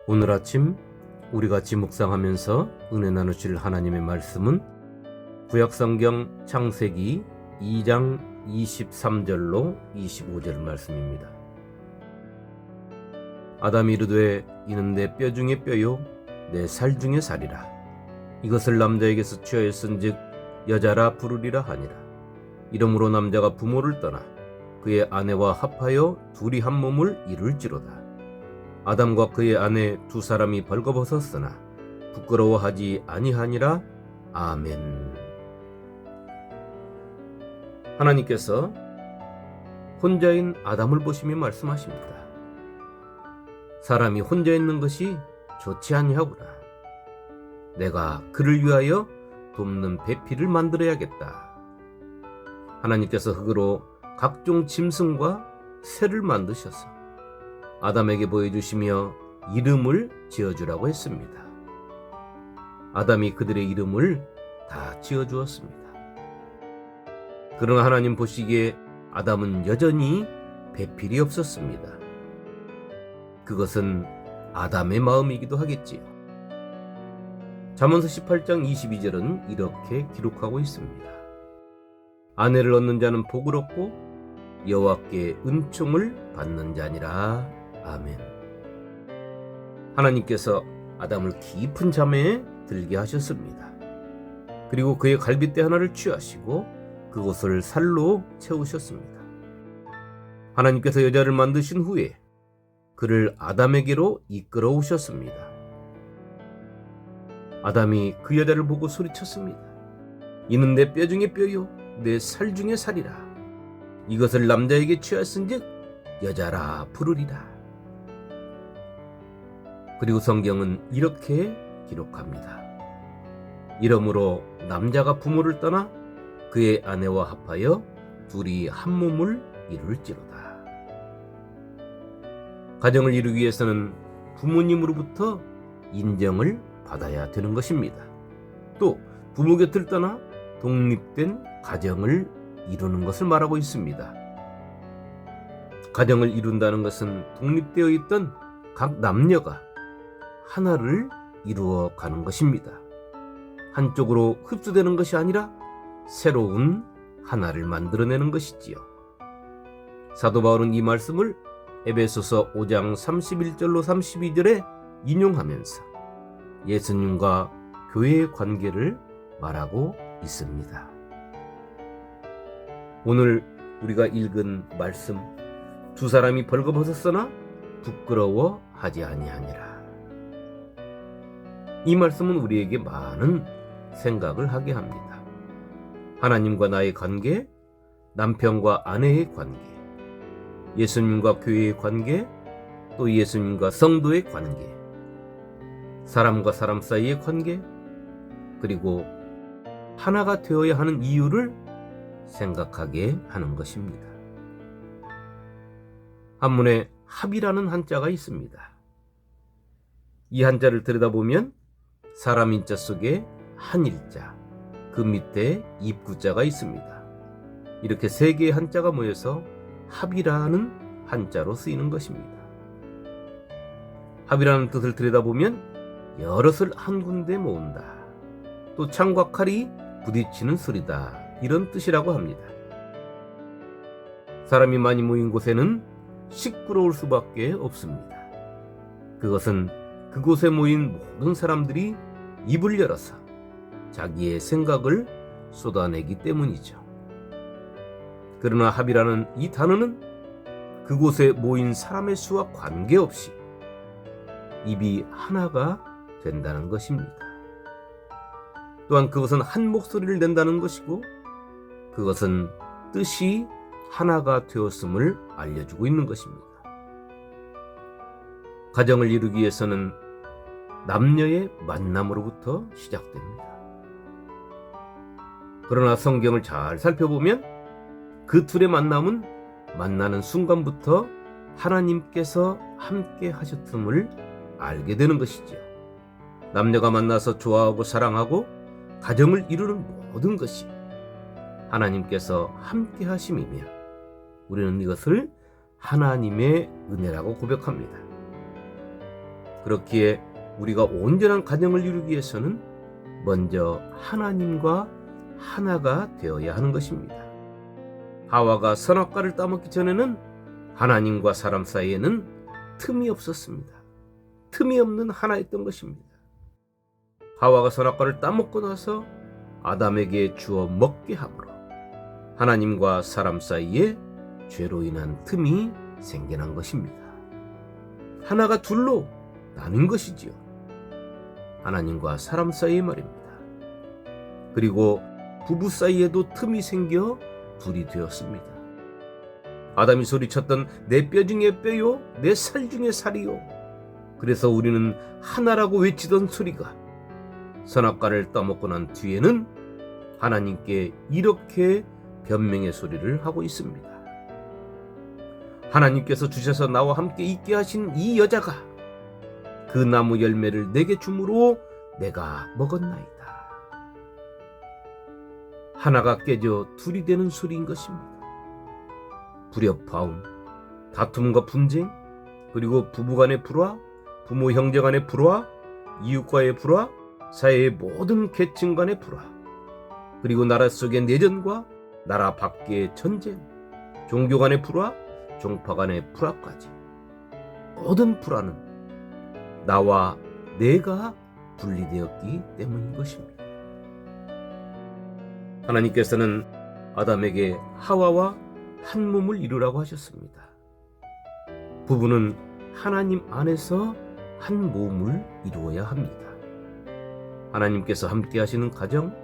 오늘 아침 우리 같이 묵상하면서 은혜 나누실 하나님의 말씀은 구약성경 창세기 2장 23절로 25절 말씀입니다. 아담이 이르되 이는 내 뼈 중에 뼈요 내 살 중에 살이라. 이것을 남자에게서 취하였은즉 여자라 부르리라 하니라. 이러므로 남자가 부모를 떠나 그의 아내와 합하여 둘이 한 몸을 이룰지로다. 아담과 그의 아내 두 사람이 벌거벗었으나 부끄러워하지 아니하니라. 아멘. 하나님께서 혼자인 아담을 보시며 말씀하십니다. 사람이 혼자 있는 것이 좋지 아니하구나. 내가 그를 위하여 돕는 배필을 만들어야겠다. 하나님께서 흙으로 각종 짐승과 새를 만드셔서 아담에게 보여주시며 이름을 지어주라고 했습니다. 아담이 그들의 이름을 다 지어주었습니다. 그러나 하나님 보시기에 아담은 여전히 배필이 없었습니다. 그것은 아담의 마음이기도 하겠지요. 잠언서 18장 22절은 이렇게 기록하고 있습니다. 아내를 얻는 자는 복을 얻고 여호와께 은총을 받는 자니라. 아멘. 하나님께서 아담을 깊은 잠에 들게 하셨습니다. 그리고 그의 갈빗대 하나를 취하시고 그곳을 살로 채우셨습니다. 하나님께서 여자를 만드신 후에 그를 아담에게로 이끌어 오셨습니다. 아담이 그 여자를 보고 소리쳤습니다. 이는 내 뼈 중에 뼈요 내 살 중에 살이라. 이것을 남자에게 취하였은즉 여자라 부르리라. 그리고 성경은 이렇게 기록합니다. 이러므로 남자가 부모를 떠나 그의 아내와 합하여 둘이 한 몸을 이룰지로다. 가정을 이루기 위해서는 부모님으로부터 인정을 받아야 되는 것입니다. 또 부모 곁을 떠나 독립된 가정을 이루는 것을 말하고 있습니다. 가정을 이룬다는 것은 독립되어 있던 각 남녀가 하나를 이루어 가는 것입니다. 한쪽으로 흡수되는 것이 아니라 새로운 하나를 만들어내는 것이지요. 사도 바울은 이 말씀을 에베소서 5장 31절로 32절에 인용하면서 예수님과 교회의 관계를 말하고 있습니다. 오늘 우리가 읽은 말씀, 두 사람이 벌거벗었으나 부끄러워하지 아니하니라. 이 말씀은 우리에게 많은 생각을 하게 합니다. 하나님과 나의 관계, 남편과 아내의 관계, 예수님과 교회의 관계, 또 예수님과 성도의 관계, 사람과 사람 사이의 관계, 그리고 하나가 되어야 하는 이유를 생각하게 하는 것입니다. 한문에 합이라는 한자가 있습니다. 이 한자를 들여다보면 사람 인자 속에 한일자, 그 밑에 입구자가 있습니다. 이렇게 세 개의 한자가 모여서 합이라는 한자로 쓰이는 것입니다. 합이라는 뜻을 들여다보면 여럿을 한 군데 모은다, 또 창과 칼이 부딪히는 소리다, 이런 뜻이라고 합니다. 사람이 많이 모인 곳에는 시끄러울 수밖에 없습니다. 그것은 그곳에 모인 모든 사람들이 입을 열어서 자기의 생각을 쏟아내기 때문이죠. 그러나 합이라는 이 단어는 그곳에 모인 사람의 수와 관계없이 입이 하나가 된다는 것입니다. 또한 그것은 한 목소리를 낸다는 것이고, 그것은 뜻이 하나가 되었음을 알려주고 있는 것입니다. 가정을 이루기 위해서는 남녀의 만남으로부터 시작됩니다. 그러나 성경을 잘 살펴보면 그 둘의 만남은 만나는 순간부터 하나님께서 함께 하셨음을 알게 되는 것이지요. 남녀가 만나서 좋아하고 사랑하고 가정을 이루는 모든 것이 하나님께서 함께 하심이며 우리는 이것을 하나님의 은혜라고 고백합니다. 그렇기에 우리가 온전한 가정을 이루기 위해서는 먼저 하나님과 하나가 되어야 하는 것입니다. 하와가 선악과를 따먹기 전에는 하나님과 사람 사이에는 틈이 없었습니다. 틈이 없는 하나였던 것입니다. 하와가 선악과를 따먹고 나서 아담에게 주어 먹게 함으로 하나님과 사람 사이에 죄로 인한 틈이 생겨난 것입니다. 하나가 둘로 나뉜 것이지요. 하나님과 사람 사이에 말입니다. 그리고 부부 사이에도 틈이 생겨 둘이 되었습니다. 아담이 소리쳤던 내 뼈 중에 뼈요, 내 살 중에 살이요. 그래서 우리는 하나라고 외치던 소리가 선악과를 따먹고 난 뒤에는 하나님께 이렇게 변명의 소리를 하고 있습니다. 하나님께서 주셔서 나와 함께 있게 하신 이 여자가 그 나무 열매를 내게 주므로 내가 먹었나이다. 하나가 깨져 둘이 되는 소리인 것입니다. 불협화음, 다툼과 분쟁, 그리고 부부간의 불화, 부모 형제 간의 불화, 이웃과의 불화, 사회의 모든 계층 간의 불화, 그리고 나라 속의 내전과 나라 밖의 전쟁, 종교 간의 불화, 종파 간의 불화까지 모든 불화는 나와 내가 분리되었기 때문인 것입니다. 하나님께서는 아담에게 하와와 한 몸을 이루라고 하셨습니다. 부부는 하나님 안에서 한 몸을 이루어야 합니다. 하나님께서 함께 하시는 가정,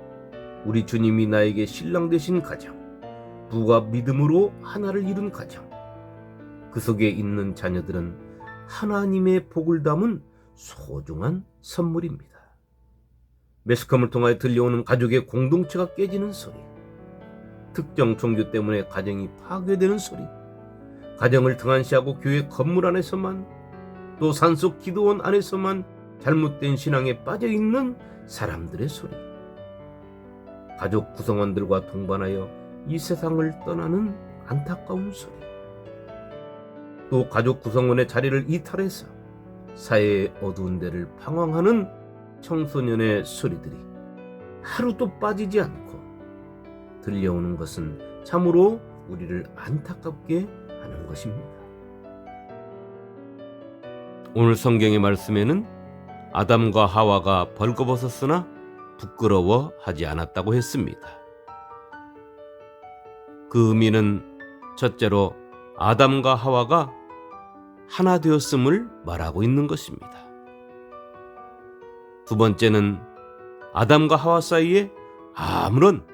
우리 주님이 나에게 신랑 되신 가정, 부부가 믿음으로 하나를 이룬 가정, 그 속에 있는 자녀들은 하나님의 복을 담은 소중한 선물입니다. 매스컴을 통하여 들려오는 가족의 공동체가 깨지는 소리, 특정 종교 때문에 가정이 파괴되는 소리, 가정을 등한시하고 교회 건물 안에서만, 또 산속 기도원 안에서만 잘못된 신앙에 빠져있는 사람들의 소리, 가족 구성원들과 동반하여 이 세상을 떠나는 안타까운 소리, 또 가족 구성원의 자리를 이탈해서 사회의 어두운 데를 방황하는 청소년의 소리들이 하루도 빠지지 않고 들려오는 것은 참으로 우리를 안타깝게 하는 것입니다. 오늘 성경의 말씀에는 아담과 하와가 벌거벗었으나 부끄러워하지 않았다고 했습니다. 그 의미는 첫째로 아담과 하와가 하나 되었음을 말하고 있는 것입니다. 두 번째는 아담과 하와 사이에 아무런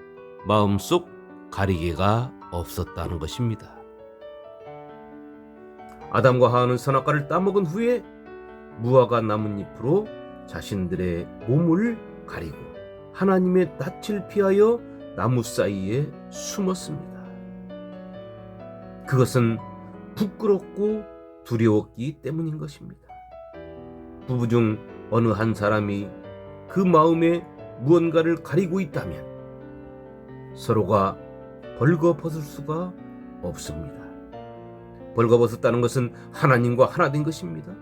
마음속 가리개가 없었다는 것입니다. 아담과 하와는 선악과를 따먹은 후에 무화과 나뭇잎으로 자신들의 몸을 가리고 하나님의 낯을 피하여 나무 사이에 숨었습니다. 그것은 부끄럽고 두려웠기 때문인 것입니다. 부부 중 어느 한 사람이 그 마음에 무언가를 가리고 있다면 서로가 벌거벗을 수가 없습니다. 벌거벗었다는 것은 하나님과 하나 된 것입니다.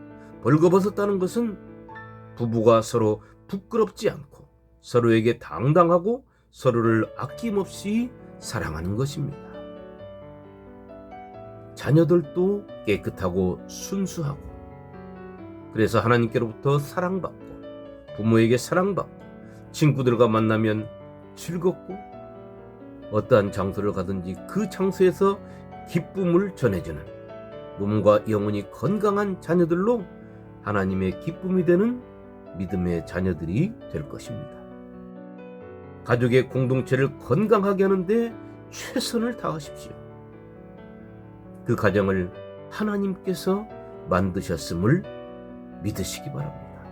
벌거벗었다는 것은 부부가 서로 부끄럽지 않고 서로에게 당당하고 서로를 아낌없이 사랑하는 것입니다. 자녀들도 깨끗하고 순수하고, 그래서 하나님께로부터 사랑받고 부모에게 사랑받고 친구들과 만나면 즐겁고 어떠한 장소를 가든지 그 장소에서 기쁨을 전해주는 몸과 영혼이 건강한 자녀들로 하나님의 기쁨이 되는 믿음의 자녀들이 될 것입니다. 가족의 공동체를 건강하게 하는데 최선을 다하십시오. 그 가정을 하나님께서 만드셨음을 믿으시기 바랍니다.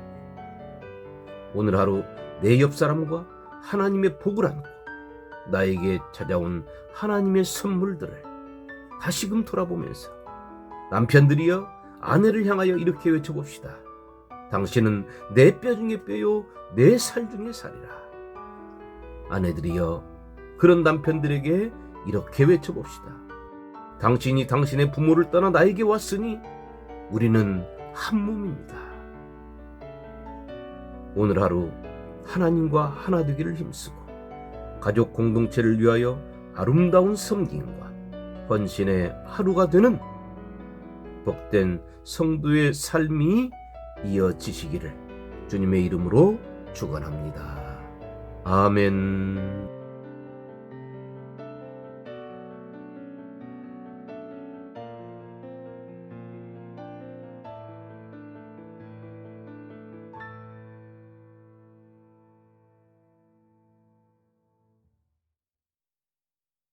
오늘 하루 내 옆 사람과 하나님의 복을 안고 나에게 찾아온 하나님의 선물들을 다시금 돌아보면서 남편들이여 아내를 향하여 이렇게 외쳐봅시다. 당신은 내 뼈 중에 뼈요 내 살 중에 살이라. 아내들이여 그런 남편들에게 이렇게 외쳐봅시다. 당신이 당신의 부모를 떠나 나에게 왔으니 우리는 한 몸입니다. 오늘 하루 하나님과 하나 되기를 힘쓰고 가족 공동체를 위하여 아름다운 섬김과 헌신의 하루가 되는 복된 성도의 삶이 이어지시기를 주님의 이름으로 축원합니다. 아멘.